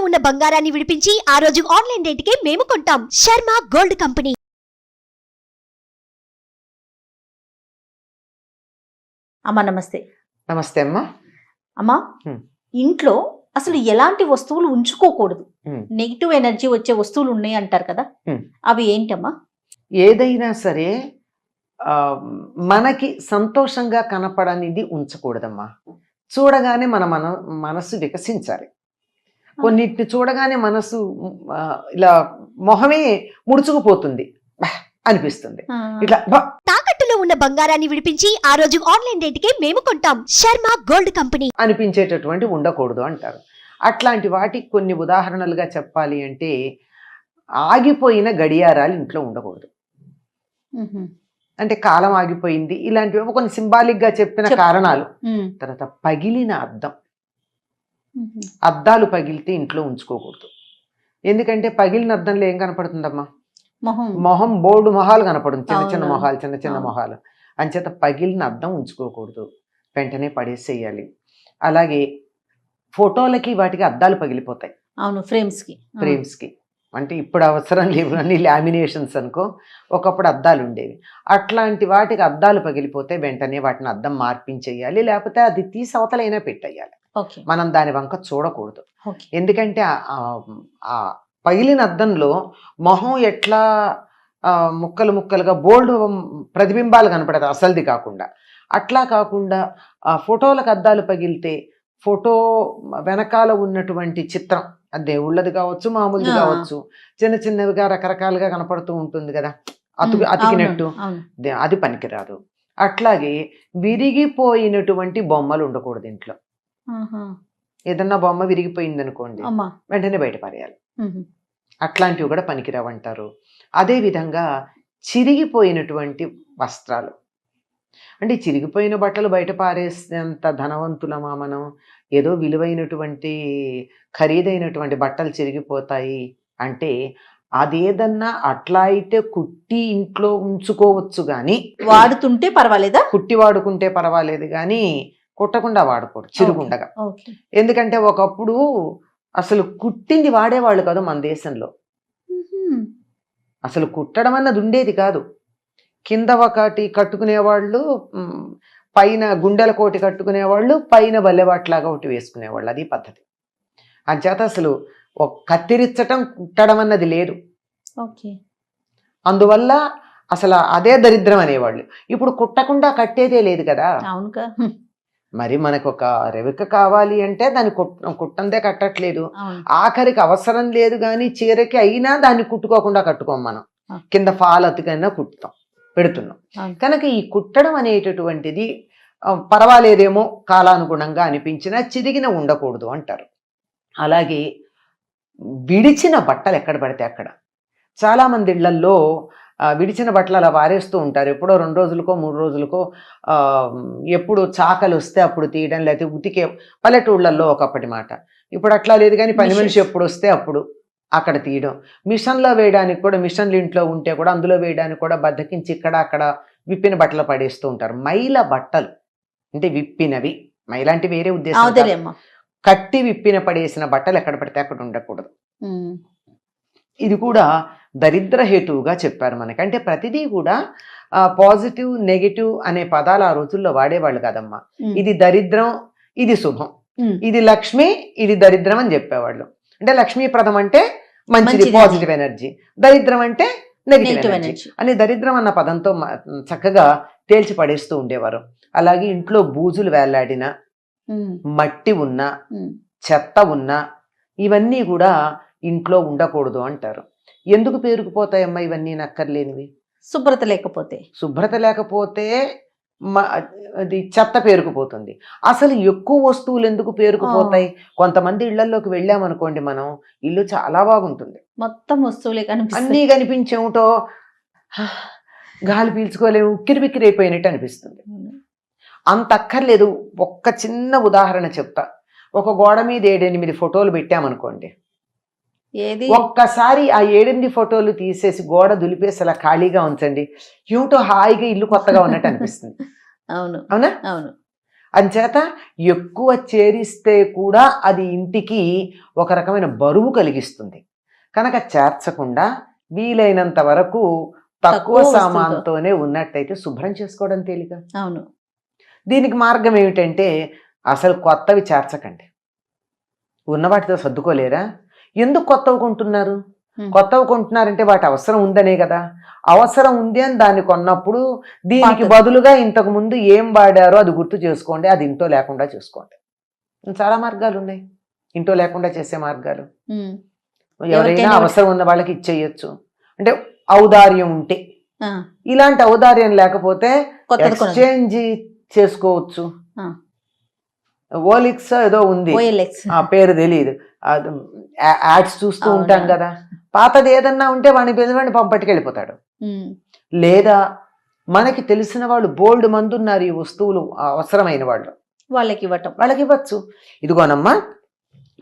ఉన్న బంగారాన్ని విడిపించి ఆ రోజు ఆన్లైన్ రేటుకే మేము కొంటాం. Sharma gold company. అమ్మా నమస్తే. నమస్తే అమ్మా. అమ్మా, ఇంట్లో అసలు ఎలాంటి వస్తువులు ఉంచుకోకూడదు, నెగిటివ్ ఎనర్జీ వచ్చే వస్తువులు ఉన్నాయి అంటారు కదా, అవి ఏంటమ్మా? ఏదైనా సరే మనకి సంతోషంగా కనపడనిది ఉంచకూడదమ్మా. చూడగానే మన మనసు వికసించాలి. కొన్నిటిని చూడగానే మనసు ఇలా మొహమే ముడుచుకుపోతుంది అనిపిస్తుంది. ఇట్లా తాకట్టులో ఉన్న బంగారాన్ని విడిపించి ఆ రోజు ఆన్లైన్ రేటుకే మేము కొంటాం. శర్మ గోల్డ్ కంపెనీ అనిపించేటటువంటి ఉండకూడదు అంటారు. అట్లాంటి వాటికి కొన్ని ఉదాహరణలుగా చెప్పాలి అంటే, ఆగిపోయిన గడియారాలు ఇంట్లో ఉండకూడదు. అంటే కాలం ఆగిపోయింది, ఇలాంటివి కొన్ని సింబాలిక్ గా చెప్పిన కారణాలు. తర్వాత పగిలిన అద్దాలు పగిలితే ఇంట్లో ఉంచుకోకూడదు. ఎందుకంటే పగిలిన అద్దంలో ఏం కనపడుతుందమ్మా? మొహం బోర్డు మొహాలు కనపడుతుంది, చిన్న చిన్న మొహాలు. అంచేత పగిలిన అద్దం ఉంచుకోకూడదు, వెంటనే పడేసేయాలి. అలాగే ఫోటోలకి వాటికి అద్దాలు పగిలిపోతాయి. అవును, ఫ్రేమ్స్ కి అంటే ఇప్పుడు అవసరం లేవు అన్ని లామినేషన్స్ అనుకో, ఒకప్పుడు అద్దాలు ఉండేవి. అట్లాంటి వాటికి అద్దాలు పగిలిపోతే వెంటనే వాటిని అద్దం మార్పించేయాలి, లేకపోతే అది తీసి అవతలైనా పెట్టేయాలి. మనం దాని వంక చూడకూడదు. ఎందుకంటే ఆ పగిలిన అద్దంలో మొహం ఎట్లా ముక్కలు ముక్కలుగా బోల్డ్ ప్రతిబింబాలు కనపడతాయి అసలుది కాకుండా. అట్లా కాకుండా ఆ ఫోటోలకు అద్దాలు పగిలితే ఫోటో వెనకాల ఉన్నటువంటి చిత్రం, అది దేవుళ్ళది కావచ్చు, మామూలుది కావచ్చు, చిన్న చిన్నవిగా రకరకాలుగా కనపడుతూ ఉంటుంది కదా, అతికినట్టు, అది పనికిరాదు. అట్లాగే విరిగిపోయినటువంటి బొమ్మలు ఉండకూడదు ఇంట్లో. ఏదన్నా బొమ్మ విరిగిపోయింది అనుకోండి, వెంటనే బయట పారేయాలి. అట్లాంటివి కూడా పనికిరావంటారు. అదేవిధంగా చిరిగిపోయినటువంటి వస్త్రాలు, అంటే చిరిగిపోయిన బట్టలు బయట పారేసేంత ధనవంతులమా మనం? ఏదో విలువైనటువంటి ఖరీదైనటువంటి బట్టలు చిరిగిపోతాయి అంటే, అదేదన్నా అట్లా అయితే కుట్టి ఇంట్లో ఉంచుకోవచ్చు కానీ, వాడుతుంటే పర్వాలేదా? కుట్టి వాడుకుంటే పర్వాలేదు కానీ కుట్టకుండా వాడకూడదు చిరుగుండగా. ఎందుకంటే ఒకప్పుడు అసలు కుట్టింది వాడేవాళ్ళు కాదు మన దేశంలో. అసలు కుట్టడం అన్నది ఉండేది కాదు. కింద ఒకటి కట్టుకునేవాళ్ళు, పైన గుండెల కోటి కట్టుకునేవాళ్ళు, పైన బల్లెవాట్లాగా ఒకటి వేసుకునేవాళ్ళు, అది పద్ధతి. అంచేత అసలు కత్తిరించటం కుట్టడం అన్నది లేదు. అందువల్ల అసలు అదే దరిద్రం అనేవాళ్ళు. ఇప్పుడు కుట్టకుండా కట్టేదే లేదు కదా. మరి మనకు ఒక రెవిక కావాలి అంటే దాన్ని కుట్టందే కట్టట్లేదు. ఆఖరికి అవసరం లేదు కానీ చీరకి అయినా దాన్ని కుట్టుకోకుండా కట్టుకోం మనం, కింద ఫాల్ అతికైనా కుట్టుతాం, పెడుతున్నాం. కనుక ఈ కుట్టడం అనేటటువంటిది పర్వాలేదేమో కాలానుగుణంగా అనిపించినా చిరిగిన ఉండకూడదు అంటారు. అలాగే విడిచిన బట్టలు ఎక్కడ పడితే అక్కడ, చాలామంది ఇళ్లల్లో విడిచిన బట్టలు అలా వారేస్తూ ఉంటారు. ఎప్పుడో 2 రోజులకో 3 రోజులకో, ఎప్పుడు చాకలు వస్తే అప్పుడు తీయడం, లేకపోతే ఉతికే. పల్లెటూళ్ళల్లో ఒకప్పటి మాట, ఇప్పుడు అట్లా లేదు కానీ పని మనిషి ఎప్పుడు వస్తే అప్పుడు అక్కడ తీయడం. మిషన్లో వేయడానికి కూడా, మిషన్లు ఇంట్లో ఉంటే కూడా అందులో వేయడానికి కూడా బద్దకించి ఇక్కడ అక్కడ విప్పిన బట్టలు పడేస్తూ ఉంటారు. మైల బట్టలు అంటే విప్పినవి, మైలాంటి వేరే ఉద్దేశం, కట్టి విప్పిన పడేసిన బట్టలు ఎక్కడ పడితే అక్కడ ఉండకూడదు. ఇది కూడా దరిద్ర హేతువుగా చెప్పారు మనకి. అంటే ప్రతిదీ కూడా పాజిటివ్ నెగిటివ్ అనే పదాలు ఆ రోజుల్లో వాడేవాళ్ళు కాదమ్మా. ఇది దరిద్రం, ఇది శుభం, ఇది లక్ష్మి, ఇది దరిద్రం అని చెప్పేవాళ్ళు. అంటే లక్ష్మీప్రదం అంటే మంచిది, పాజిటివ్ ఎనర్జీ, దరిద్రం అంటే నెగిటివ్ ఎనర్జీ అని దరిద్రం అన్న పదంతో చక్కగా తేల్చి పడేస్తూ ఉండేవారు. అలాగే ఇంట్లో బూజులు వేలాడిన, మట్టి ఉన్న, చెత్త ఉన్న, ఇవన్నీ కూడా ఇంట్లో ఉండకూడదు అంటారు. ఎందుకు పేరుకుపోతాయమ్మా ఇవన్నీ నక్కర్లేనివి? శుభ్రత లేకపోతే అది చెత్త పేరుకుపోతుంది. అసలు ఎక్కువ వస్తువులు ఎందుకు పేరుకుపోతాయి? కొంతమంది ఇళ్లలోకి వెళ్ళామనుకోండి, మనం ఇల్లు చాలా బాగుంటుంది, మొత్తం వస్తువులే అన్నీ కనిపించేమిటో గాలి పీల్చుకోలేము, ఉక్కిరి బిక్కిరి అయిపోయినట్టు అనిపిస్తుంది. అంత అక్కర్లేదు. ఒక్క చిన్న ఉదాహరణ చెప్తా. ఒక గోడ మీద 7-8 ఫోటోలు పెట్టామనుకోండి, ఒక్కసారి ఆ 7-8 ఫోటోలు తీసేసి గోడ దులిపేసి అలా ఖాళీగా ఉంచండి, ఏమిటో హాయిగా ఇల్లు కొత్తగా ఉన్నట్టు అనిపిస్తుంది. అవునా? అంచేత ఎక్కువ చేరిస్తే కూడా అది ఇంటికి ఒక రకమైన బరువు కలిగిస్తుంది. కనుక చేర్చకుండా వీలైనంత వరకు తక్కువ సామాన్తోనే ఉన్నట్టయితే శుభ్రం చేసుకోవడం తేలిక. అవును. దీనికి మార్గం ఏమిటంటే అసలు కొత్తవి చేర్చకండి. ఉన్న వాటితో సర్దుకోలేరా? ఎందుకు కొత్తవి కొంటున్నారు? కొత్తవి కొంటున్నారంటే వాటి అవసరం ఉందనే కదా. అవసరం ఉంది అని దాన్ని కొన్నప్పుడు దీనికి బదులుగా ఇంతకు ముందు ఏం వాడారో అది గుర్తు చేసుకోండి. అది ఇంట్లో లేకుండా చేసుకోండి. చాలా మార్గాలు ఉన్నాయి ఇంట్లో లేకుండా చేసే మార్గాలు. ఎవరైనా అవసరం ఉన్న వాళ్ళకి ఇచ్చేయచ్చు. అంటే ఔదార్యం ఉంటే. ఇలాంటి ఔదార్యం లేకపోతే ఎక్స్చేంజ్ చేసుకోవచ్చు. ఓలిక్స్ ఏదో ఉంది, ఆ పేరు తెలియదు, యాడ్స్ చూస్తూ ఉంటాం కదా. పాతది ఏదన్నా ఉంటే వాడిని పిల్లవాడిని పట్టుకెళ్ళిపోతాడు. లేదా మనకి తెలిసిన వాళ్ళు బోల్డ్ మంది ఉన్నారు ఈ వస్తువులు అవసరమైన వాళ్ళు, వాళ్ళకి ఇవ్వచ్చు. ఇదిగోనమ్మా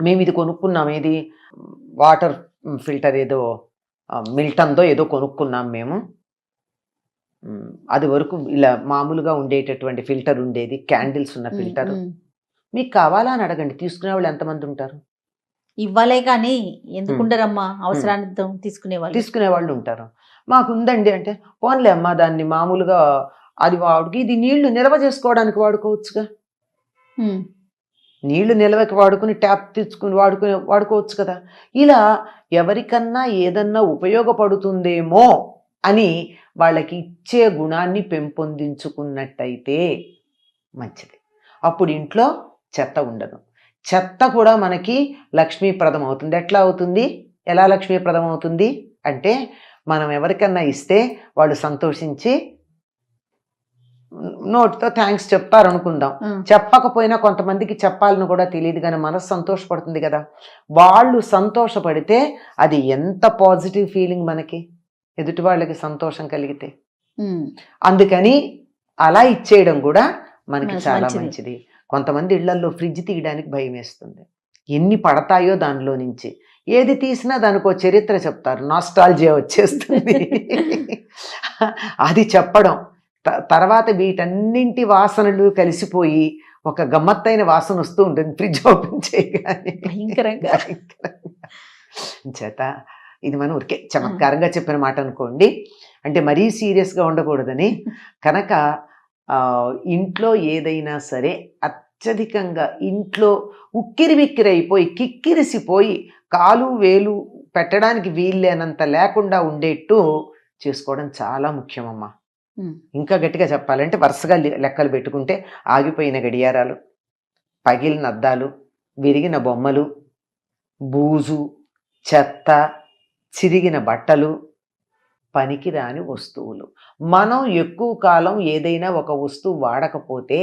మేము ఇది కొనుక్కున్నాం, ఏది వాటర్ ఫిల్టర్ ఏదో మిల్టన్దో ఏదో కొనుక్కున్నాం మేము. అది వరకు ఇలా మామూలుగా ఉండేటటువంటి ఫిల్టర్ ఉండేది, క్యాండిల్స్ ఉన్న ఫిల్టర్. మీకు కావాలా అని అడగండి. తీసుకునే వాళ్ళు ఎంతమంది ఉంటారు? ఇవ్వాలే కానీ ఎందుకుంటారమ్మా, అవసరాన్ని తీసుకునే వాళ్ళు ఉంటారు. మాకు ఉందండి అంటే పోన్లే అమ్మా దాన్ని మామూలుగా అది వాడికి ఇది నీళ్లు నిల్వ చేసుకోవడానికి వాడుకోవచ్చుగా. నీళ్లు నిల్వకి వాడుకుని ట్యాప్ తెచ్చుకుని వాడుకోవచ్చు కదా. ఇలా ఎవరికన్నా ఏదన్నా ఉపయోగపడుతుందేమో అని వాళ్ళకి ఇచ్చే గుణాన్ని పెంపొందించుకున్నట్టయితే మంచిది. అప్పుడు ఇంట్లో చెత్త ఉండదు. చెత్త కూడా మనకి లక్ష్మీప్రదం అవుతుంది. ఎట్లా అవుతుంది? ఎలా లక్ష్మీప్రదం అవుతుంది అంటే మనం ఎవరికన్నా ఇస్తే వాళ్ళు సంతోషించి నోటితో థ్యాంక్స్ చెప్తారు అనుకుందాం. చెప్పకపోయినా కొంతమందికి చెప్పాలని కూడా తెలియదు కానీ మనసు సంతోషపడుతుంది కదా. వాళ్ళు సంతోషపడితే అది ఎంత పాజిటివ్ ఫీలింగ్ మనకి, ఎదుటి వాళ్ళకి సంతోషం కలిగితే. అందుకని అలా ఇచ్చేయడం కూడా మనకి చాలా మంచిది. కొంతమంది ఇళ్లల్లో ఫ్రిడ్జ్ తీయడానికి భయం వేస్తుంది. ఎన్ని పడతాయో దానిలో నుంచి. ఏది తీసినా దానికో చరిత్ర చెప్తారు, నాస్టాల్జియా వచ్చేస్తుంది. అది చెప్పడం తర్వాత వీటన్నింటి వాసనలు కలిసిపోయి ఒక గమ్మత్తైన వాసన వస్తూ ఉంటుంది ఫ్రిడ్జ్ ఓపెన్ చేయగానే. భయంకరంగా. చేత ఇది మనం ఊరికే చమత్కారంగా చెప్పిన మాట అనుకోండి, అంటే మరీ సీరియస్గా ఉండకూడదని. కనుక ఇంట్లో ఏదైనా సరే అత్యధికంగా ఇంట్లో ఉక్కిరి బిక్కిరి అయిపోయి కిక్కిరిసిపోయి కాలు వేలు పెట్టడానికి వీల్లేనంత లేకుండా ఉండేట్టు చేసుకోవడం చాలా ముఖ్యమమ్మా. ఇంకా గట్టిగా చెప్పాలంటే వరుసగా లెక్కలు పెట్టుకుంటే ఆగిపోయిన గడియారాలు, పగిలిన అద్దాలు, విరిగిన బొమ్మలు, బూజు, చెత్త, చిరిగిన బట్టలు, పనికిరాని వస్తువులు. మనం ఎక్కువ కాలం ఏదైనా ఒక వస్తువు వాడకపోతే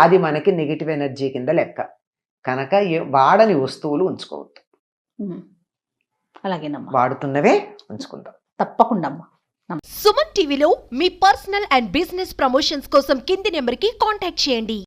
అది మనకి నెగిటివ్ ఎనర్జీ కింద లెక్క. కనుక వాడని వస్తువులు ఉంచుకోవద్దు. అలాగేనమ్మా, వాడుతున్నవే ఉంచుకుందాం తప్పకుండా. సుమన్ టీవీలో మీ పర్సనల్ అండ్ బిజినెస్ ప్రమోషన్స్ కోసం కింది నెంబర్కి కాంటాక్ట్ చేయండి.